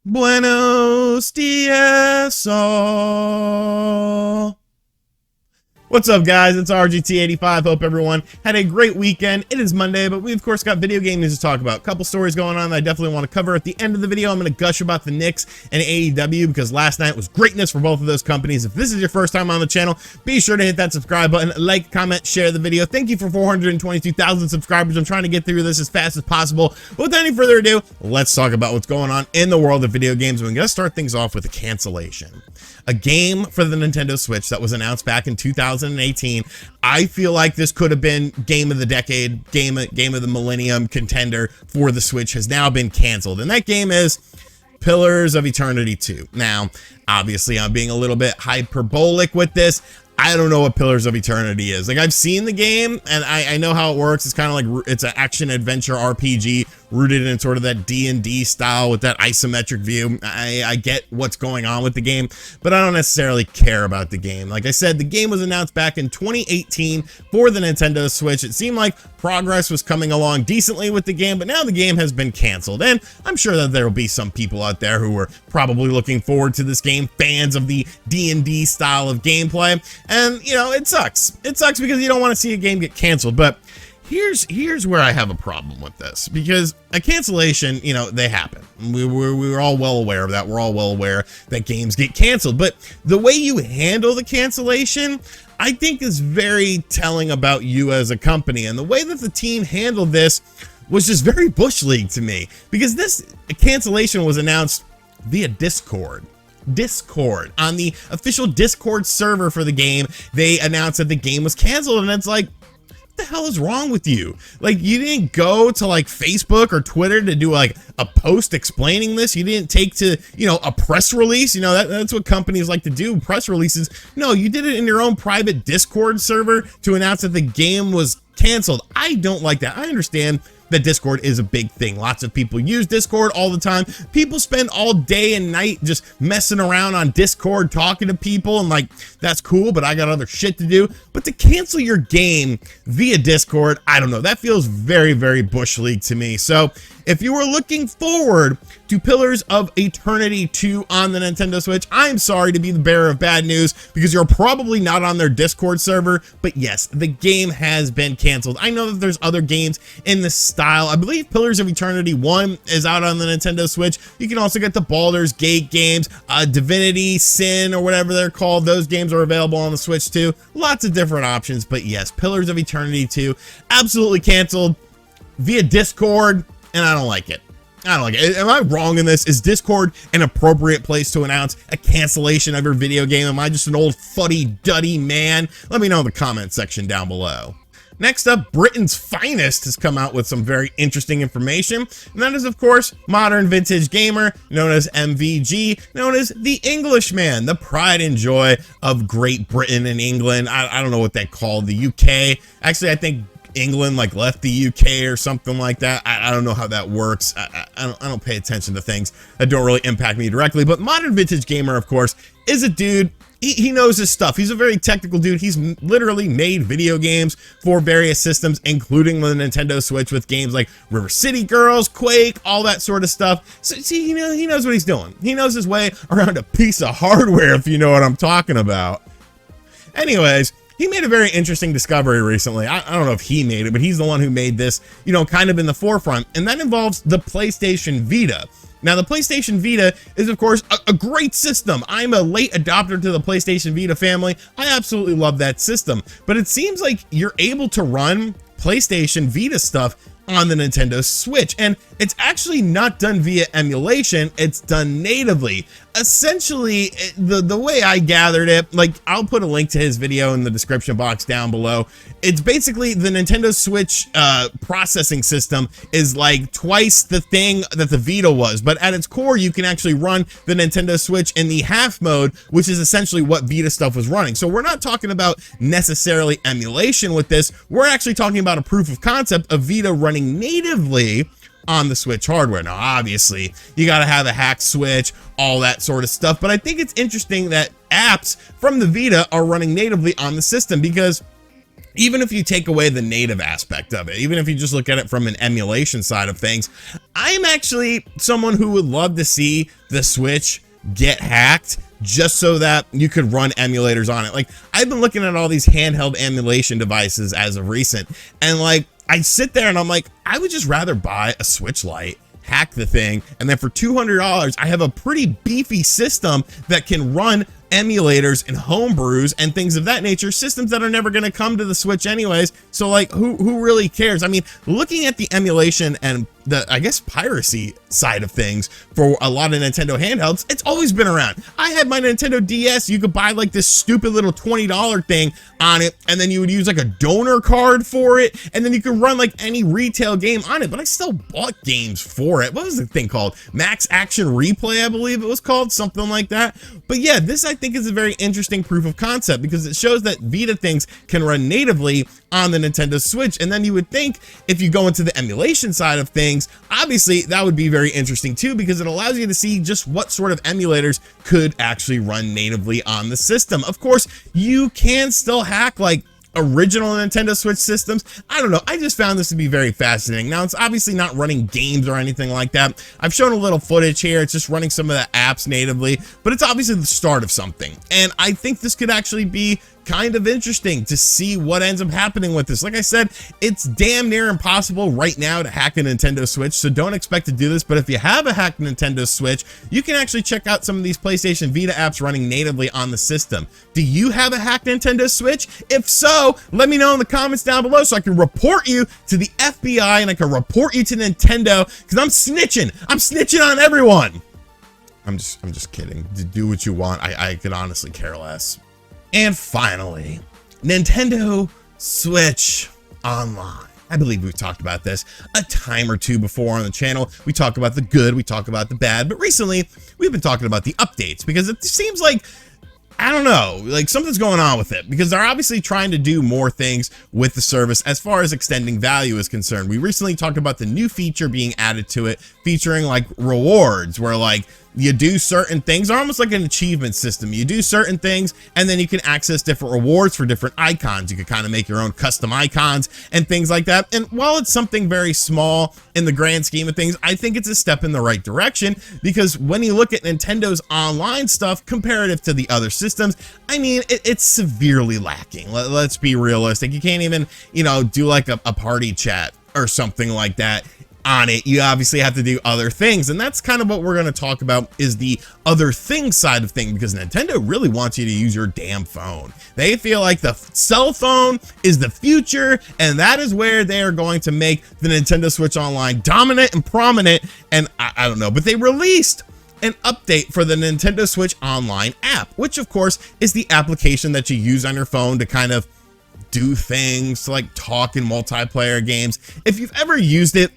Buenos dias all. What's up, guys? It's RGT85. Hope everyone had a great weekend. It is Monday, but we of course got video game news to talk about. A couple stories going on that I definitely want to cover. At the end of the video, I'm going to gush about the Knicks and AEW because last night was greatness for both of those companies. If this is your first time on the channel, be sure to hit that subscribe button, like, comment, share the video. Thank you for 422,000 subscribers. I'm trying to get through this as fast as possible. Without any further ado, let's talk about what's going on in the world of video games. We're going to start things off with a cancellation. A game for the Nintendo Switch that was announced back in 2018. I feel like this could have been game of the decade, game of the millennium contender for the Switch has now been canceled. And that game is Pillars of Eternity 2. Now, obviously, I'm being a little bit hyperbolic with this. I don't know what Pillars of Eternity is. Like, I've seen the game and I know how it works. It's kind of like, it's an action adventure RPG rooted in sort of that D&D style with that isometric view. I get what's going on with the game, but I don't necessarily care about the game. Like I said, the game was announced back in 2018 for the Nintendo Switch. It seemed like progress was coming along decently with the game, but now the game has been canceled. And I'm sure that there will be some people out there who were probably looking forward to this game, fans of the D&D style of gameplay. And, you know, it sucks. It sucks because you don't want to see a game get canceled, but here's where I have a problem with this, because a cancellation, you know, they happen. We're all well aware of that. We're all well aware that games get canceled, but the way you handle the cancellation, I think, is very telling about you as a company. And the way that the team handled this was just very Bush League to me, because this cancellation was announced via Discord on the official Discord server for the game. They announced that the game was canceled, and it's like, the hell is wrong with you? Like, you didn't go to like Facebook or Twitter to do like a post explaining this. You didn't take to, you know, a press release. You know, that's what companies like to do, press releases. No, you did it in your own private Discord server to announce that the game was canceled. I don't like that. I understand that Discord is a big thing. Lots of people use Discord all the time. People spend all day and night just messing around on Discord, talking to people, and like, that's cool, but I got other shit to do. But to cancel your game via Discord, I don't know. That feels very, very Bush League to me. So if you were looking forward to Pillars of Eternity 2 on the Nintendo Switch, I'm sorry to be the bearer of bad news because you're probably not on their Discord server, but yes, the game has been canceled. I know that there's other games in this style. I believe Pillars of Eternity 1 is out on the Nintendo Switch. You can also get the Baldur's Gate games, Divinity, Sin, or whatever they're called. Those games are available on the Switch too. Lots of different options, but yes, Pillars of Eternity 2 absolutely canceled via Discord. And I don't like it. I don't like it. Am I wrong in this? Is Discord an appropriate place to announce a cancellation of your video game? Am I just an old fuddy-duddy man? Let me know in the comment section down below. Next up, Britain's Finest has come out with some very interesting information, and that is, of course, Modern Vintage Gamer, known as MVG, known as the Englishman, the pride and joy of Great Britain and England. I don't know what they call the UK. Actually, I think England like left the UK or something like that. I don't know how that works. I don't pay attention to things that don't really impact me directly, but Modern Vintage Gamer, of course, is a dude. He knows his stuff. He's a very technical dude. He's literally made video games for various systems, including the Nintendo Switch, with games like River City Girls, Quake, all that sort of stuff. So see, he knows what he's doing. He knows his way around a piece of hardware, if you know what I'm talking about. Anyways, he made a very interesting discovery recently. I don't know if he made it, but he's the one who made this, you know, kind of in the forefront, and that involves the PlayStation Vita. Now, the PlayStation Vita is, of course, a great system. I'm a late adopter to the PlayStation Vita family. I absolutely love that system, but it seems like you're able to run PlayStation Vita stuff on the Nintendo Switch, and it's actually not done via emulation, it's done natively. Essentially, the way I gathered it, like, I'll put a link to his video in the description box down below. It's basically the Nintendo Switch processing system is like twice the thing that the Vita was, but at its core, you can actually run the Nintendo Switch in the half mode, which is essentially what Vita stuff was running. So we're not talking about necessarily emulation with this, we're actually talking about a proof of concept of Vita running natively on the Switch hardware. Now, obviously, you got to have a hacked Switch, all that sort of stuff, but I think it's interesting that apps from the Vita are running natively on the system, because even if you take away the native aspect of it, even if you just look at it from an emulation side of things, I'm actually someone who would love to see the Switch get hacked just so that you could run emulators on it. Like, I've been looking at all these handheld emulation devices as of recent, and like, I sit there and I'm like, I would just rather buy a Switch Lite, hack the thing, and then for $200, I have a pretty beefy system that can run emulators and homebrews and things of that nature, systems that are never going to come to the Switch anyways. So like, who really cares? I mean, looking at the emulation and the, I guess, piracy side of things for a lot of Nintendo handhelds, it's always been around. I had my Nintendo DS. You could buy like this stupid little $20 thing on it, and then you would use like a donor card for it, and then you could run like any retail game on it. But I still bought games for it. What was the thing called? Max Action Replay, I believe it was called, something like that. But yeah, this I think is a very interesting proof of concept, because it shows that Vita things can run natively on the Nintendo Switch. And then you would think, if you go into the emulation side of things, obviously that would be very interesting too, because it allows you to see just what sort of emulators could actually run natively on the system. Of course, you can still hack like original Nintendo Switch systems. I don't know, I just found this to be very fascinating. Now, it's obviously not running games or anything like that. I've shown a little footage here. It's just running some of the apps natively, but it's obviously the start of something, and I think this could actually be kind of interesting to see what ends up happening with this. Like I said, it's damn near impossible right now to hack a Nintendo Switch, so don't expect to do this. But if you have a hacked Nintendo Switch, you can actually check out some of these PlayStation Vita apps running natively on the system. Do you have a hacked Nintendo Switch? If so, let me know in the comments down below so I can report you to the FBI and I can report you to Nintendo, because I'm snitching on everyone. I'm just kidding. Do what you want. I could honestly care less. And finally, Nintendo Switch Online. I believe we've talked about this a time or two before on the channel. We talk about the good, we talk about the bad, but recently we've been talking about the updates, because it seems like, I don't know, like something's going on with it, because they're obviously trying to do more things with the service as far as extending value is concerned. We recently talked about the new feature being added to it, featuring like rewards, where like you do certain things, almost like an achievement system. You do certain things, and then you can access different rewards for different icons. You can kind of make your own custom icons and things like that. And while it's something very small in the grand scheme of things, I think it's a step in the right direction, because when you look at Nintendo's online stuff comparative to the other systems, I mean, it's severely lacking. Let's be realistic. You can't even, you know, do like a party chat or something like that on it. You obviously have to do other things, and that's kind of what we're going to talk about, is the other things side of things, because Nintendo really wants you to use your damn phone. They feel like the cell phone is the future, and that is where they are going to make the Nintendo Switch Online dominant and prominent. And I don't know, but they released an update for the Nintendo Switch Online app, which of course is the application that you use on your phone to kind of do things, to like talk in multiplayer games. If you've ever used it,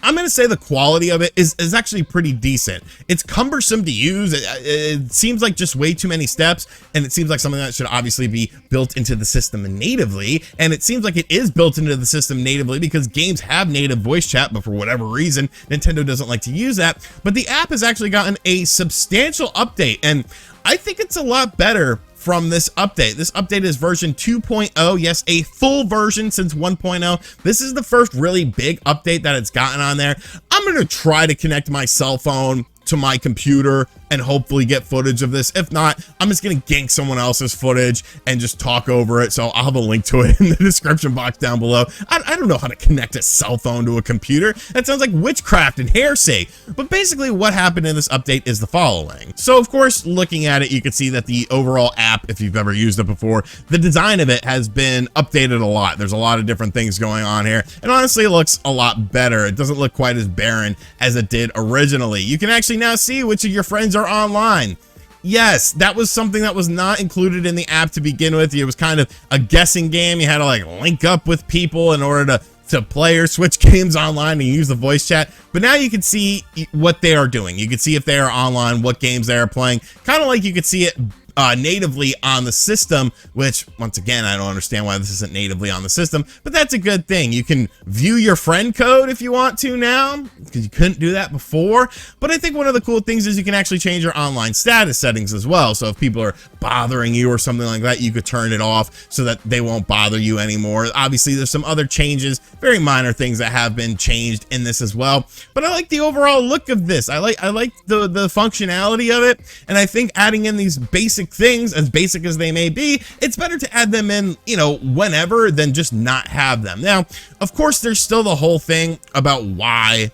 I'm going to say the quality of it is actually pretty decent. It's cumbersome to use. It seems like just way too many steps, and it seems like something that should obviously be built into the system natively, and it seems like it is built into the system natively, because games have native voice chat, but for whatever reason, Nintendo doesn't like to use that. But the app has actually gotten a substantial update, and I think it's a lot better from this update. This update is version 2.0. Yes, a full version since 1.0. This is the first really big update that it's gotten on there. I'm going to try to connect my cell phone to my computer and hopefully get footage of this. If not, I'm just gonna gank someone else's footage and just talk over it. So I'll have a link to it in the description box down below. I don't know how to connect a cell phone to a computer. That sounds like witchcraft and heresy. But basically what happened in this update is the following. So of course, looking at it, you can see that the overall app, if you've ever used it before, the design of it has been updated a lot. There's a lot of different things going on here, and honestly it looks a lot better. It doesn't look quite as barren as it did originally. You can actually now see which of your friends are online. Yes, that was something that was not included in the app to begin with. It was kind of a guessing game. You had to like link up with people in order to play or switch games online and use the voice chat. But now you can see what they are doing. You can see if they are online, what games they are playing, kind of like you could see it natively on the system, which once again, I don't understand why this isn't natively on the system, but that's a good thing. You can view your friend code if you want to now, because you couldn't do that before. But I think one of the cool things is you can actually change your online status settings as well. So if people are bothering you or something like that, you could turn it off so that they won't bother you anymore. Obviously, there's some other changes, very minor things that have been changed in this as well. But I like the overall look of this. I like the functionality of it, and I think adding in these basic things, as basic as they may be, it's better to add them in, you know, whenever than just not have them. Now, of course, there's still the whole thing about why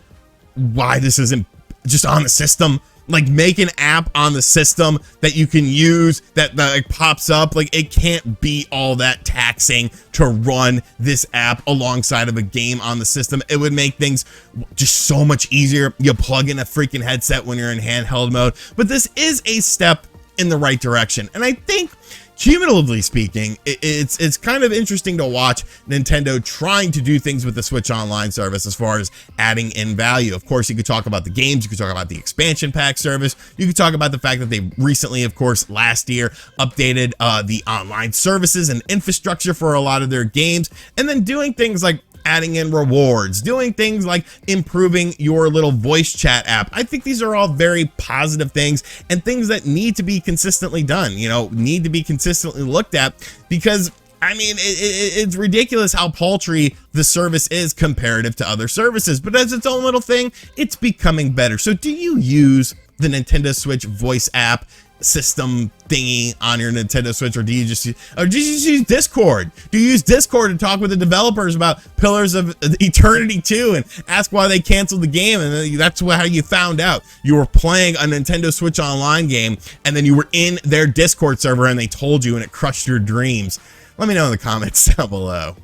this isn't just on the system. Like, make an app on the system that you can use that like pops up. Like, it can't be all that taxing to run this app alongside of a game on the system. It would make things just so much easier. You plug in a freaking headset when you're in handheld mode, but this is a step in the right direction. And I think, cumulatively speaking, it's kind of interesting to watch Nintendo trying to do things with the Switch Online service as far as adding in value. Of course, you could talk about the games, you could talk about the expansion pack service, you could talk about the fact that they recently, of course, last year, updated the online services and infrastructure for a lot of their games, and then doing things like adding in rewards, doing things like improving your little voice chat app. I think these are all very positive things and things that need to be consistently done, you know, need to be consistently looked at, because I mean, it's ridiculous how paltry the service is comparative to other services, but as its own little thing, it's becoming better. So do you use the Nintendo Switch voice app system thingy on your Nintendo Switch, or do you just use Discord? Do you use Discord to talk with the developers about Pillars of Eternity 2 and ask why they canceled the game? And that's how you found out you were playing a Nintendo Switch Online game, and then you were in their Discord server and they told you and it crushed your dreams. Let me know in the comments down below.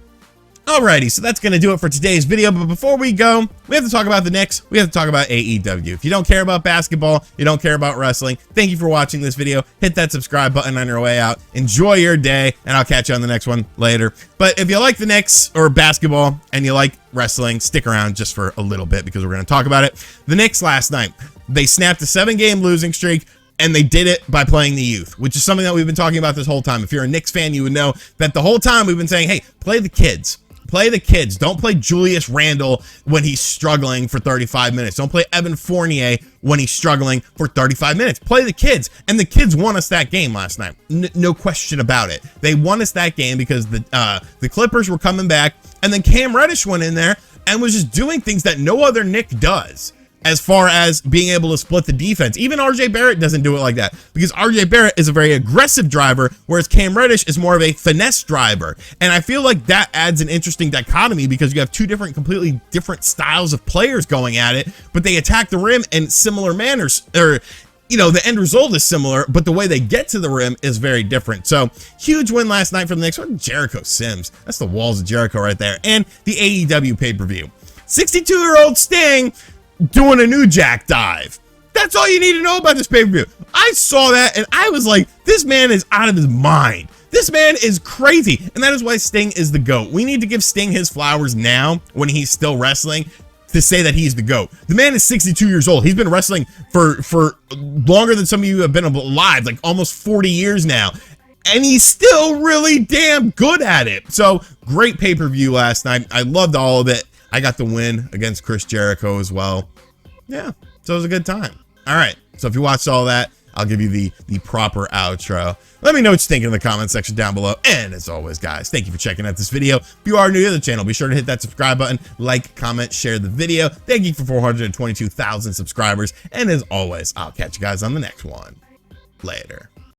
Alrighty, so that's going to do it for today's video, but before we go, we have to talk about the Knicks, we have to talk about AEW. If you don't care about basketball, you don't care about wrestling, thank you for watching this video. Hit that subscribe button on your way out. Enjoy your day, and I'll catch you on the next one later. But if you like the Knicks or basketball and you like wrestling, stick around just for a little bit because we're going to talk about it. The Knicks last night, they snapped a 7-game losing streak, and they did it by playing the youth, which is something that we've been talking about this whole time. If you're a Knicks fan, you would know that the whole time we've been saying, hey, play the kids. Play the kids. Don't play Julius Randle when he's struggling for 35 minutes. Don't play Evan Fournier when he's struggling for 35 minutes. Play the kids. And the kids won us that game last night. No question about it. They won us that game because the Clippers were coming back, and then Cam Reddish went in there and was just doing things that no other Knick does, as far as being able to split the defense. Even RJ Barrett doesn't do it like that, because RJ Barrett is a very aggressive driver, whereas Cam Reddish is more of a finesse driver. And I feel like that adds an interesting dichotomy, because you have two completely different styles of players going at it, but they attack the rim in similar manners, or, you know, the end result is similar, but the way they get to the rim is very different. So, huge win last night for the Knicks. What Jericho Sims? That's the walls of Jericho right there. And the AEW pay-per-view. 62-year-old Sting doing a new jack dive. That's all you need to know about this pay-per-view. I saw that and I was like, this man is out of his mind. This man is crazy. And that is why Sting is the GOAT. We need to give Sting his flowers now when he's still wrestling, to say that he's the GOAT. The man is 62 years old. He's been wrestling for longer than some of you have been alive, like almost 40 years now. And he's still really damn good at it. So, great pay-per-view last night. I loved all of it. I got the win against Chris Jericho as well. Yeah, so it was a good time. All right, so if you watched all that, I'll give you the proper outro. Let me know what you think in the comment section down below. And as always, guys, thank you for checking out this video. If you are new to the channel, be sure to hit that subscribe button, like, comment, share the video. Thank you for 422,000 subscribers. And as always, I'll catch you guys on the next one. Later.